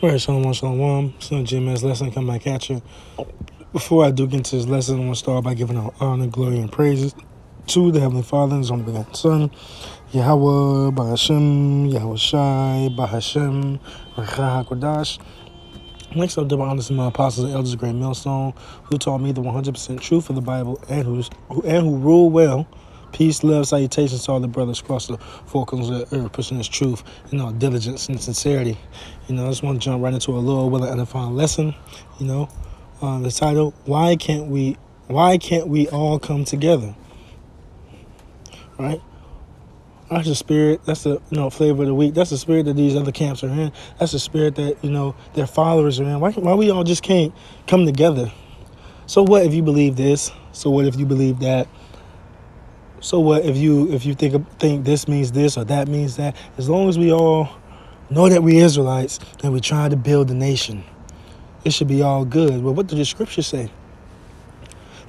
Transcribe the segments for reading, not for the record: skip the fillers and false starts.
Right, Shalom, Shalom. Son GMS lesson, come back at you. Before I do get into this lesson, I want to start by giving all honor, glory, and praises to the Heavenly Father and His only begotten Son, Yahweh, Bahashem, Yahweh Shai, Bahashem, Rechah HaKodash. Next up, the honors of my apostles and elders, a great millstone, who taught me the 100% truth of the Bible and who rule well. Peace, love, salutations to all the brothers across the four corners of the earth, pushing this truth in all diligence and sincerity. I just want to jump right into a little well edifying lesson. The title: Why can't we all come together? Right? That's the spirit. That's the flavor of the week. That's the spirit that these other camps are in. That's the spirit that their followers are in. Why we all just can't come together? So what if you believe this? So what if you believe that? So what if you think this means this or that means that? As long as we all know that we Israelites and we try to build a nation, it should be all good. Well, what did the scripture say?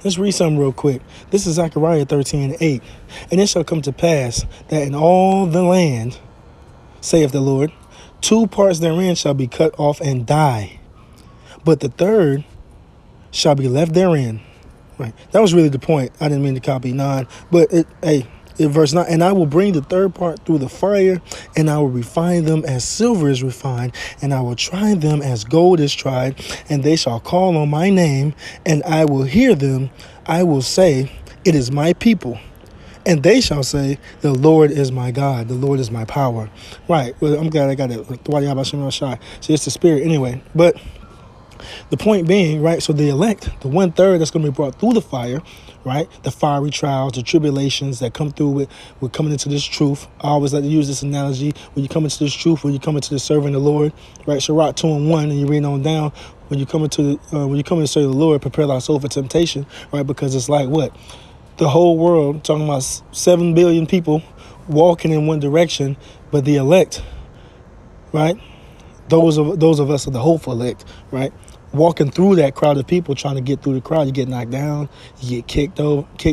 Let's read something real quick. This is Zechariah 13:8. And it shall come to pass that in all the land, saith the Lord, 2 parts therein shall be cut off and die, but the third shall be left therein. Right. That was really the point. I didn't mean to copy 9, but in verse 9, and I will bring the third part through the fire, and I will refine them as silver is refined, and I will try them as gold is tried, and they shall call on my name, and I will hear them. I will say, it is my people. And they shall say, the Lord is my God, the Lord is my power. Right. Well, I'm glad I got it. So it's the spirit anyway. But the point being, right, so the elect, the 1/3 that's going to be brought through the fire, right, the fiery trials, the tribulations that come through with coming into this truth. I always like to use this analogy. When you come into this truth, when you come into the serving the Lord, right, Sirach 2:1, and you read on down, when you come into to serve the Lord, prepare thy soul for temptation, right, because it's like what? The whole world, talking about 7 billion people walking in one direction, but the elect, right, those of us are the hopeful elect, right, walking through that crowd of people trying to get through the crowd. You get knocked down, you get kicked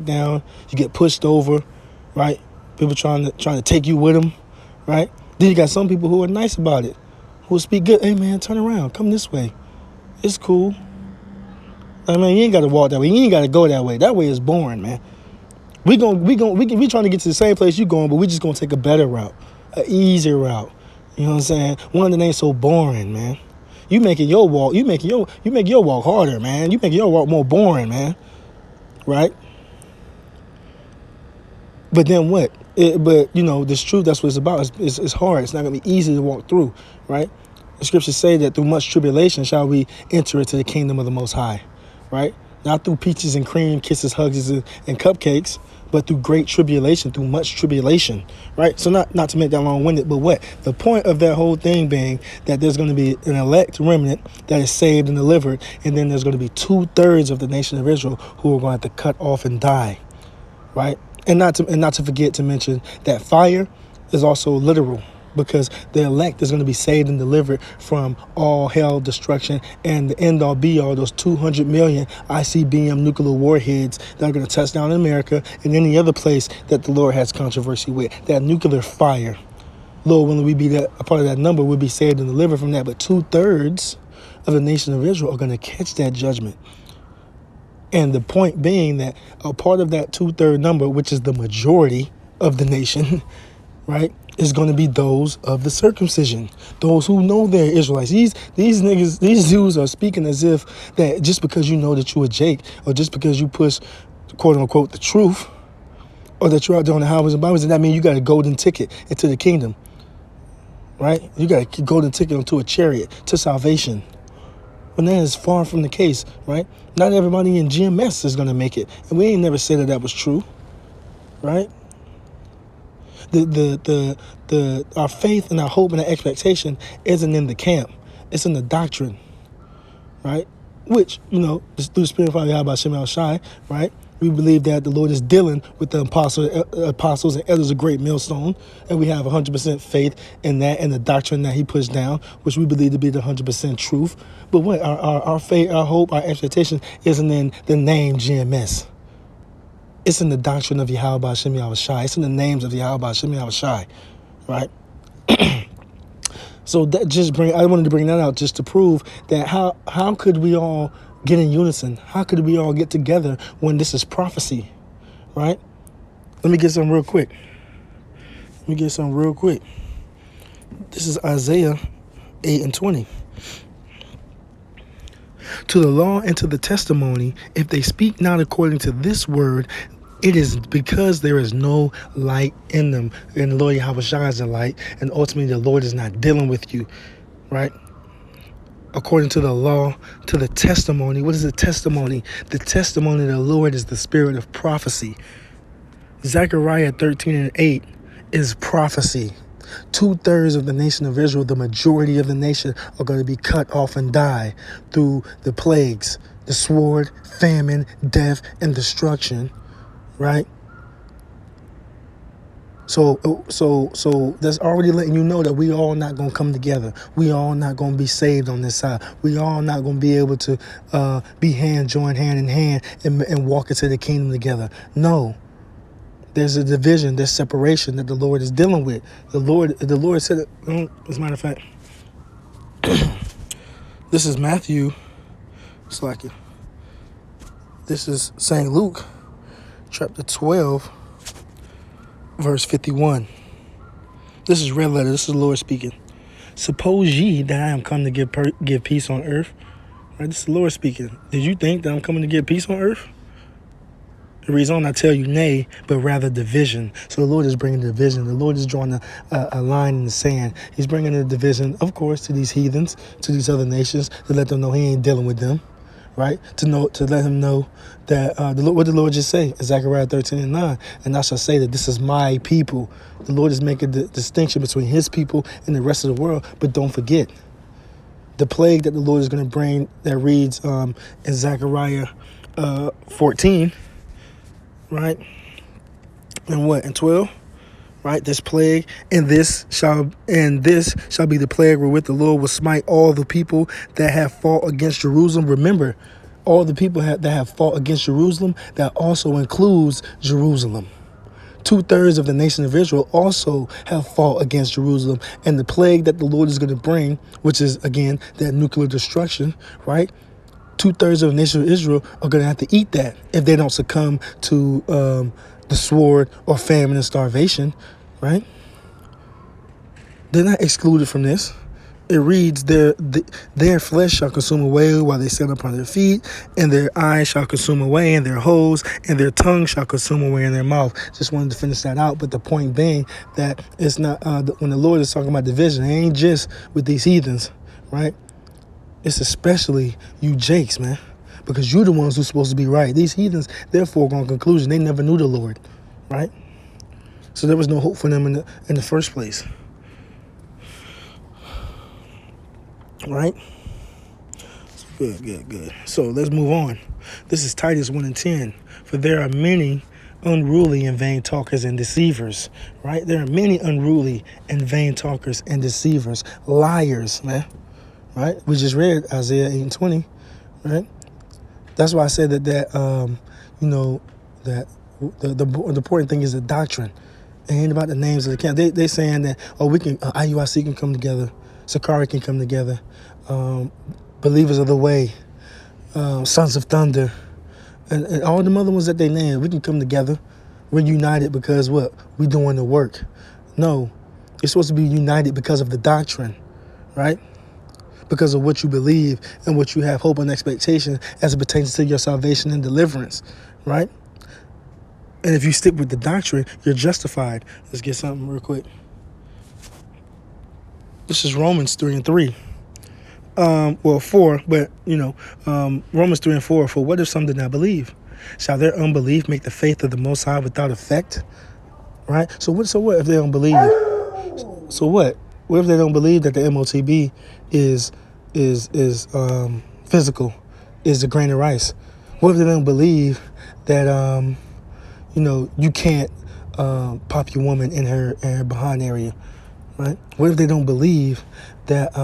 down, you get pushed over, right? People trying to take you with them, right? Then you got some people who are nice about it, who will speak good. Hey man, turn around, come this way. It's cool. I mean, you ain't got to walk that way. You ain't got to go that way. That way is boring, man. We trying to get to the same place you going, but we just gonna take a better route, an easier route. You know what I'm saying? One that ain't so boring, man. You making your walk harder, man. You making your walk more boring, man. Right? But then what? This truth, that's what it's about. It's hard. It's not going to be easy to walk through, right? The scriptures say that through much tribulation shall we enter into the kingdom of the Most High, right? Not through peaches and cream, kisses, hugs, and cupcakes, but through great tribulation, through much tribulation, right? So not to make that long-winded, but what? The point of that whole thing being that there's going to be an elect remnant that is saved and delivered, and then there's going to be 2/3 of the nation of Israel who are going to have to cut off and die, right? And not to forget to mention that fire is also literal, because the elect is going to be saved and delivered from all hell, destruction, and the end-all be-all, those 200 million ICBM nuclear warheads that are going to touch down in America and any other place that the Lord has controversy with. That nuclear fire. Lord, when we be a part of that number, we'll be saved and delivered from that. But 2/3 of the nation of Israel are going to catch that judgment. And the point being that a part of that 2/3 number, which is the majority of the nation, right, is going to be those of the circumcision, those who know they're Israelites. These niggas, these dudes are speaking as if that just because you know that you a Jake, or just because you push, quote unquote, the truth, or that you're out there on the highways and byways, does that mean you got a golden ticket into the kingdom, right? You got a golden ticket onto a chariot to salvation. But that is far from the case, right? Not everybody in GMS is going to make it, and we ain't never said that was true, right? Our faith and our hope and our expectation isn't in the camp. It's in the doctrine, right? Which, through the Spirit of Yahweh Shem Shai, right? We believe that the Lord is dealing with the apostles and elders of great millstone, and we have 100% faith in that and the doctrine that he puts down, which we believe to be the 100% truth. But what our faith, our hope, our expectation isn't in the name GMS. It's in the doctrine of Yahweh Hashem Yahweh Shai. It's in the names of Yahweh Hashem Yahweh Shai, right? So I wanted to bring that out just to prove that how could we all get in unison? How could we all get together when this is prophecy, right? Let me get some real quick. This is Isaiah 8:20. To the law and to the testimony, if they speak not according to this word, it is because there is no light in them. And the Lord Yahweh Shai is the light, and ultimately the Lord is not dealing with you, right? According to the law, to the testimony. What is the testimony? The testimony of the Lord is the spirit of prophecy. Zechariah 13:8 is prophecy. 2/3 of the nation of Israel, the majority of the nation, are going to be cut off and die through the plagues, the sword, famine, death, and destruction, right? So that's already letting you know that we all not going to come together. We all not going to be saved on this side. We all not going to be able to join hand in hand and walk into the kingdom together. No. There's a division, there's separation that the Lord is dealing with. The Lord said it. As a matter of fact, this is Matthew. This is St. Luke, chapter 12, verse 51. This is red letter. This is the Lord speaking. Suppose ye that I am come to give peace on earth. Right? This is the Lord speaking. Did you think that I'm coming to give peace on earth? The reason I tell you nay, but rather division. So the Lord is bringing division. The Lord is drawing a line in the sand. He's bringing a division, of course, to these heathens, to these other nations, to let them know he ain't dealing with them, right? To let him know that what the Lord just say in Zechariah 13:9, and I shall say that this is my people. The Lord is making the distinction between his people and the rest of the world. But don't forget, the plague that the Lord is going to bring that reads in Zechariah 14. Right? And what? In 12? Right? This plague, and this shall be the plague wherewith the Lord will smite all the people that have fought against Jerusalem. Remember, all the people that have fought against Jerusalem, that also includes Jerusalem. 2/3 of the nation of Israel also have fought against Jerusalem. And the plague that the Lord is going to bring, which is, again, that nuclear destruction, right? 2/3 of the nation of Israel are going to have to eat that if they don't succumb to the sword or famine and starvation, right? They're not excluded from this. It reads, their flesh shall consume away while they stand upon their feet, and their eyes shall consume away in their holes, and their tongue shall consume away in their mouth. Just wanted to finish that out. But the point being that it's not, when the Lord is talking about division, it ain't just with these heathens, right? It's especially you Jakes, man, because you're the ones who's supposed to be right. These heathens, therefore, going to conclusion, they never knew the Lord, right? So there was no hope for them in the first place, right? Good. So let's move on. This is Titus 1:10. For there are many unruly and vain talkers and deceivers, right? There are many unruly and vain talkers and deceivers, liars, man. Right? We just read Isaiah 8:20, right? That's why I said that that the important thing is the doctrine. It ain't about the names of the camp. They saying that, we can, IUIC can come together, Sakari can come together, Believers of the Way, Sons of Thunder, and all the other ones that they named. We can come together. We're united because what? We doing the work. No, you're supposed to be united because of the doctrine, right? Because of what you believe and what you have hope and expectation as it pertains to your salvation and deliverance, right? And if you stick with the doctrine, you're justified. Let's get something real quick. This is Romans 3:3. 4, but, Romans 3:4. For what if some did not believe? Shall their unbelief make the faith of the Most High without effect? Right? So what if they don't believe? So what? What if they don't believe that the MOTB is physical, is the grain of rice? What if they don't believe that you can't pop your woman in her behind area, right? What if they don't believe that,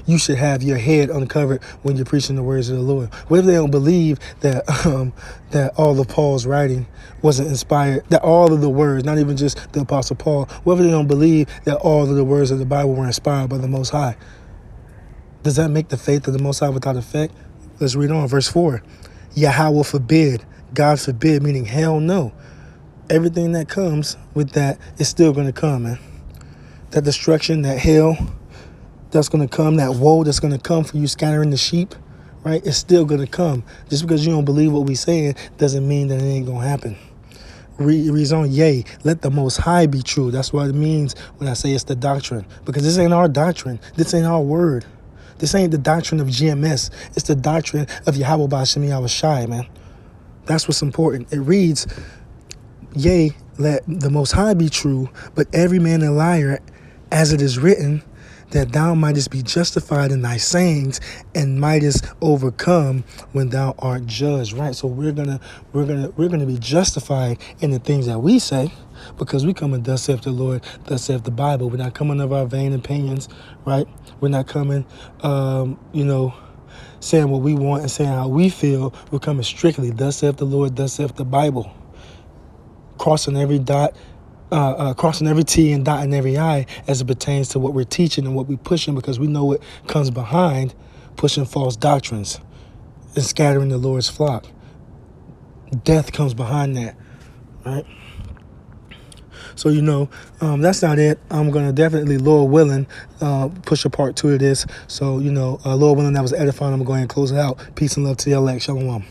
you should have your head uncovered when you're preaching the words of the Lord? What if they don't believe that that all of Paul's writing wasn't inspired, that all of the words, not even just the Apostle Paul, what if they don't believe that all of the words of the Bible were inspired by the Most High? Does that make the faith of the Most High without effect? Let's read on. Verse 4. Yahweh forbid, God forbid, meaning hell no. Everything that comes with that is still going to come, man. That destruction, that hell that's going to come, that woe that's going to come for you scattering the sheep, right? It's still going to come. Just because you don't believe what we're saying doesn't mean that it ain't going to happen. Reads on, yea, let the Most High be true. That's what it means when I say it's the doctrine. Because this ain't our doctrine. This ain't our word. This ain't the doctrine of GMS. It's the doctrine of Yahweh B'Shem Yahushai, man. That's what's important. It reads, yea, let the Most High be true, but every man a liar, as it is written, that thou mightest be justified in thy sayings and mightest overcome when thou art judged. Right? So we're gonna be justified in the things that we say, because we come and thus saith the Lord, thus saith the Bible. We're not coming of our vain opinions, right? We're not coming saying what we want and saying how we feel. We're coming strictly, thus saith the Lord, thus saith the Bible. Crossing every dot, crossing every T and dotting every I as it pertains to what we're teaching and what we're pushing, because we know what comes behind pushing false doctrines and scattering the Lord's flock. Death comes behind that, right? So, that's not it. I'm going to definitely, Lord willing, push a part 2 of this. So, Lord willing, that was edifying. I'm going to go ahead and close it out. Peace and love to your elect. Shalom.